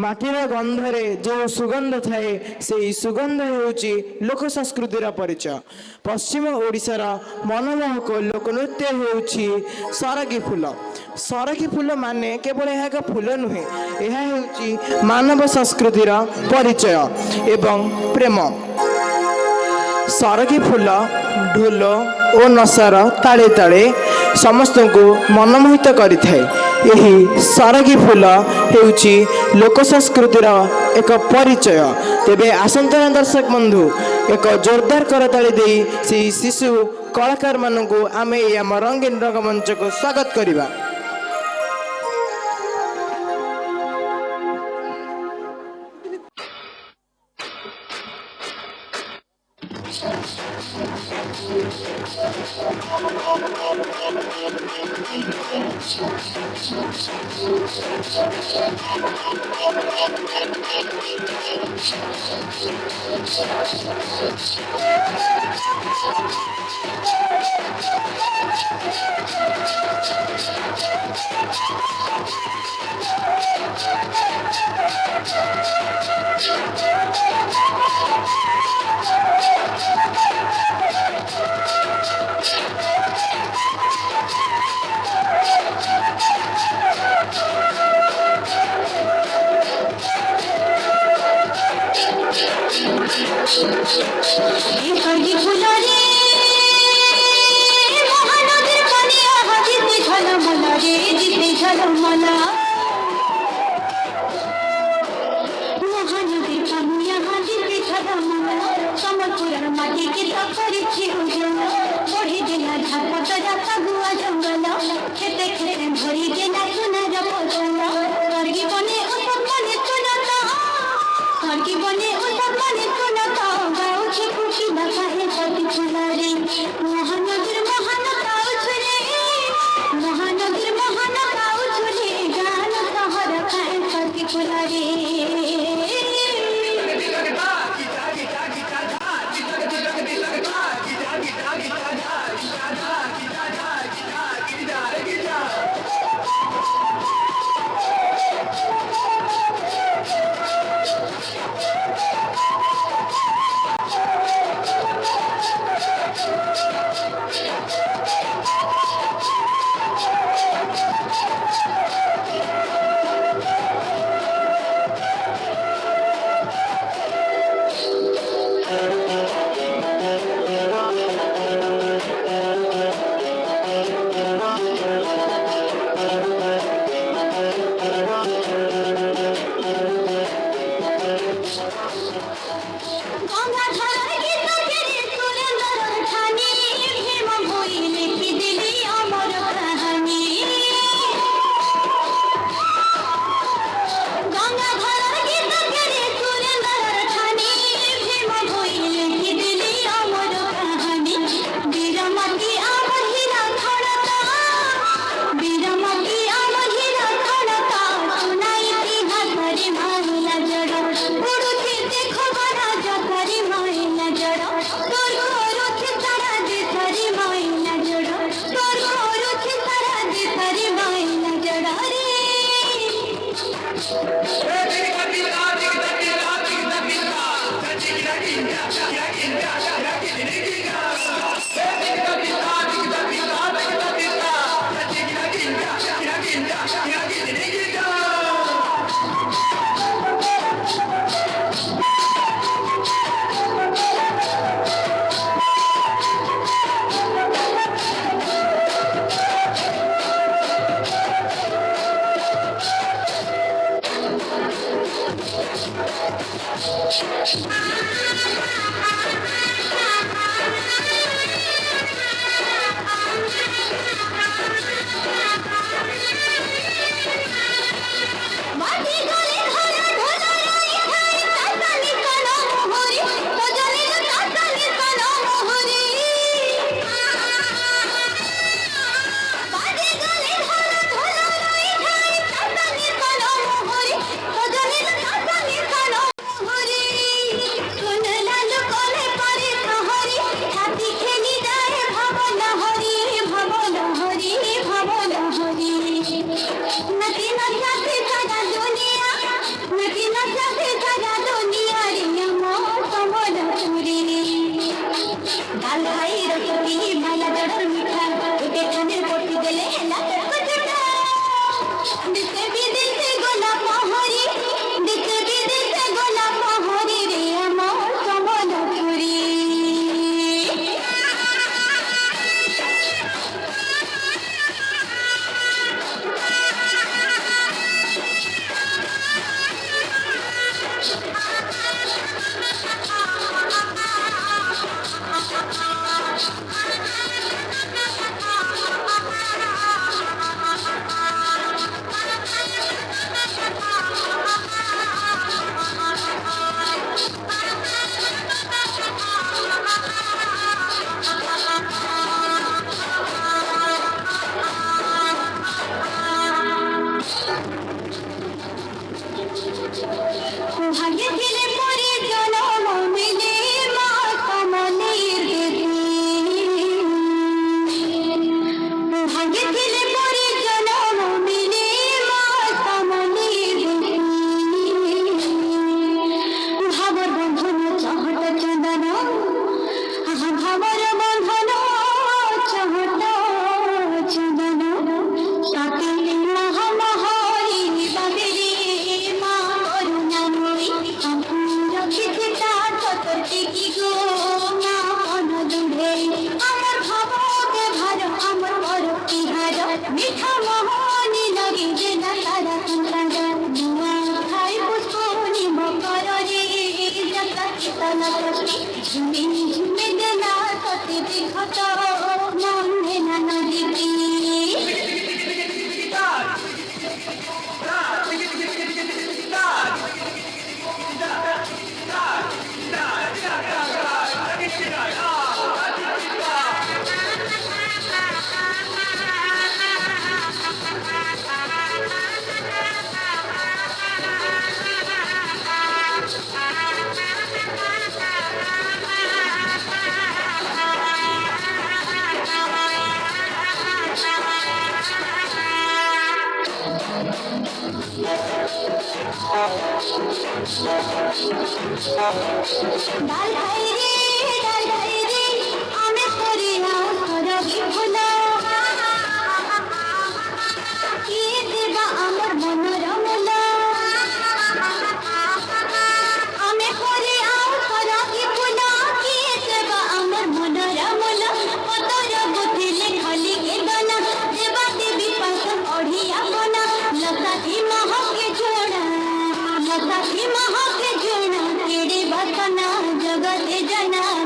ମାଟିର ଗନ୍ଧରେ ଯେଉଁ ସୁଗନ୍ଧ ଥାଏ ସେହି ସୁଗନ୍ଧ ହେଉଛି ଲୋକ ସଂସ୍କୃତିର ପରିଚୟ। ପଶ୍ଚିମ ଓଡ଼ିଶାର ମନମୋହକ ଲୋକନୃତ୍ୟ ହେଉଛି ସରଗୀ ଫୁଲ। ସରଗୀ ଫୁଲ ମାନେ କେବଳ ଏହା ଏକ ଫୁଲ ନୁହେଁ, ଏହା ହେଉଛି ମାନବ ସଂସ୍କୃତିର ପରିଚୟ ଏବଂ ପ୍ରେମ। ସରଗୀ ଫୁଲ ଢୋଲ ଓ ନଶାର ତାଳେ ତାଳେ ସମସ୍ତଙ୍କୁ ମନମୋହିତ କରିଥାଏ। ଏହି ସରଗୀ ଫୁଲ ହେଉଛି ଲୋକ ସଂସ୍କୃତିର ଏକ ପରିଚୟ। ତେବେ ଆସନ୍ତୁ ନା ଦର୍ଶକ ବନ୍ଧୁ, ଏକ ଜୋରଦାର କରତାଳି ଦେଇ ସେହି ଶିଶୁ କଳାକାରମାନଙ୍କୁ ଆମେ ଆମ ରଙ୍ଗୀନ ରଙ୍ଗମଞ୍ଚକୁ ସ୍ୱାଗତ କରିବା। ভাগ্যে দিলে পরে জনম মিলে মা কমলের দেবী ভাগ্যে দিলে পরে জনম মিলে মা কমলের দেবী ভাবর বন্ধন চহট চন্দন ভাবর বন্ধন চহট চন্দন সাথে মহামহরি বাবেরে মা করুণাময়ী রক্ষিতে তার কতটি কি গো মা অনদূরে আমার ভাবকে ভালো আমার বড় তিহার মিঠা মোহনী লাগে যে না তারা কুন্তারা দুয়া খাই পুষ্পনি মকরে জগৎ তলা ঝুমে ঝুমে দেনা কতে বিঘত মনে না নদী ডাল ভাই রে আমি করি না করবি ভুলা কি দেবা আমার মনের মূলা আমি করি আর করবি ভুলা কি দেবা আমার মনের মূলা কতর বুঝিলে খালি কে গানা দেবা দেবী পাশ অঢ়িয়া বনা লতাটি মহকে জোড়া লতাটি মহকে জোড়া তেরে बसना जगत जना